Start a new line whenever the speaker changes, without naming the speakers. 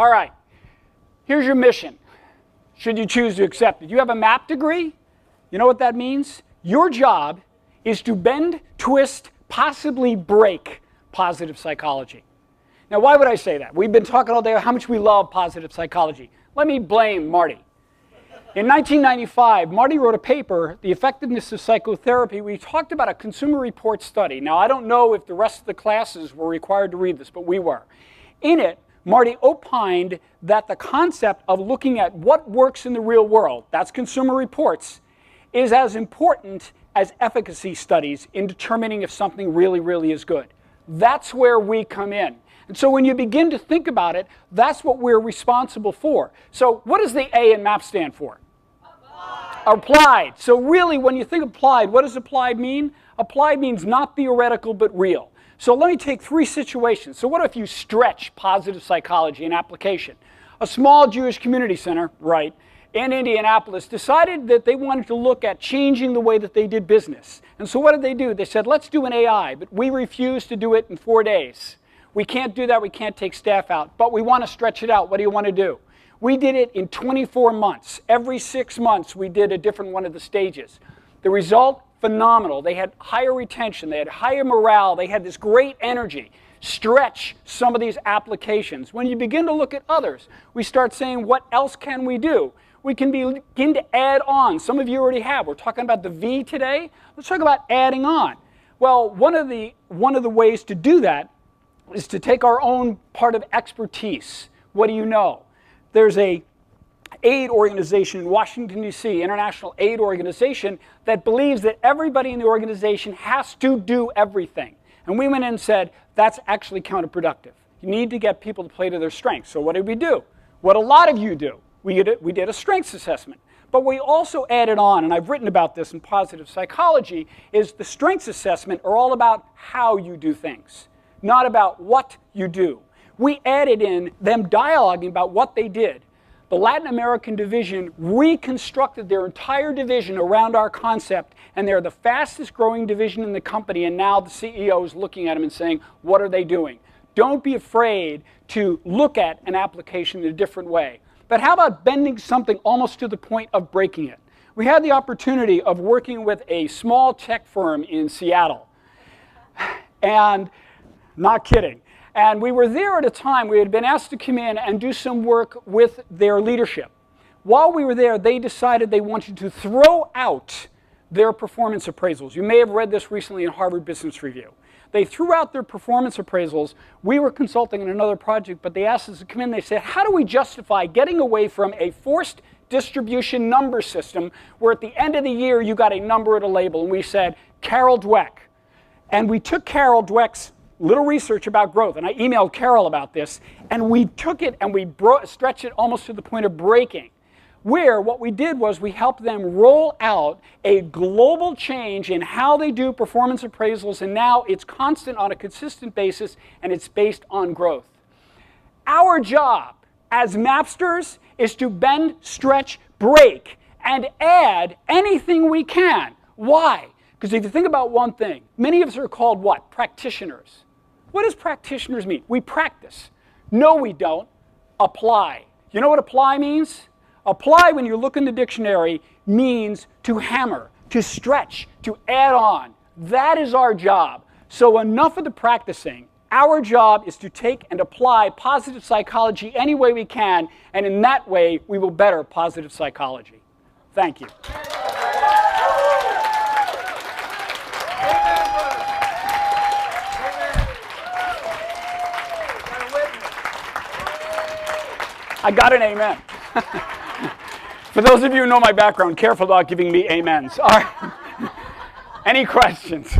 All right, here's your mission, should you choose to accept it. You have a MAPP degree. You know what that means? Your job is to bend, twist, possibly break positive psychology. Now, why would I say that? We've been talking all day about how much we love positive psychology. Let me blame Marty. In 1995, Marty wrote a paper, The Effectiveness of Psychotherapy. We talked about a Consumer Reports study. Now, I don't know if the rest of the classes were required to read this, but we were. In it, Marty opined that the concept of looking at what works in the real world, that's Consumer Reports, is as important as efficacy studies in determining if something really, really is good. That's where we come in. And so when you begin to think about it, that's what we're responsible for. So what does the A in MAPP stand for? Applied. So really, when you think applied, what does applied mean? Applied means not theoretical, but real. So let me take 3 situations. So what if you stretch positive psychology in application? A small Jewish community center, right, in Indianapolis decided that they wanted to look at changing the way that they did business. And so what did they do? They said, let's do an AI, but we refuse to do it in 4 days. We can't do that. We can't take staff out, but we want to stretch it out. What do you want to do? We did it in 24 months. Every 6 months, we did a different one of the stages. The result, phenomenal. They had higher retention. They had higher morale. They had this great energy. Stretch some of these applications. When you begin to look at others, we start saying, what else can we do? We can begin to add on. Some of you already have. We're talking about the V today. Let's talk about adding on. Well, one of the ways to do that is to take our own part of expertise. What do you know? There's a aid organization in Washington, D.C., International Aid Organization, that believes that everybody in the organization has to do everything. And we went in and said, that's actually counterproductive. You need to get people to play to their strengths. So what did we do? What a lot of you do. We did a strengths assessment. But we also added on, and I've written about this in Positive Psychology, is the strengths assessment are all about how you do things, not about what you do. We added in them dialoguing about what they did. The Latin American division reconstructed their entire division around our concept, and they're the fastest growing division in the company, and now the CEO is looking at them and saying, what are they doing? Don't be afraid to look at an application in a different way. But how about bending something almost to the point of breaking it? We had the opportunity of working with a small tech firm in Seattle. And not kidding. And we were there at a time, we had been asked to come in and do some work with their leadership. While we were there, they decided they wanted to throw out their performance appraisals. You may have read this recently in Harvard Business Review. They threw out their performance appraisals. We were consulting in another project, but they asked us to come in. They said, how do we justify getting away from a forced distribution number system where at the end of the year you got a number at a label? And we said, Carol Dweck. And we took Carol Dweck's little research about growth, and I emailed Carol about this, and we took it and we stretched it almost to the point of breaking, where what we did was we helped them roll out a global change in how they do performance appraisals, and now it's constant on a consistent basis, and it's based on growth. Our job as Mapsters is to bend, stretch, break, and add anything we can. Why? Because if you think about one thing, many of us are called what? Practitioners. What does practitioners mean? We practice. No, we don't. Apply. You know what apply means? Apply, when you look in the dictionary, means to hammer, to stretch, to add on. That is our job. So enough of the practicing. Our job is to take and apply positive psychology any way we can, and in that way, we will better positive psychology. Thank you. I got an amen. For those of you who know my background, careful about giving me amens. All right. Any questions?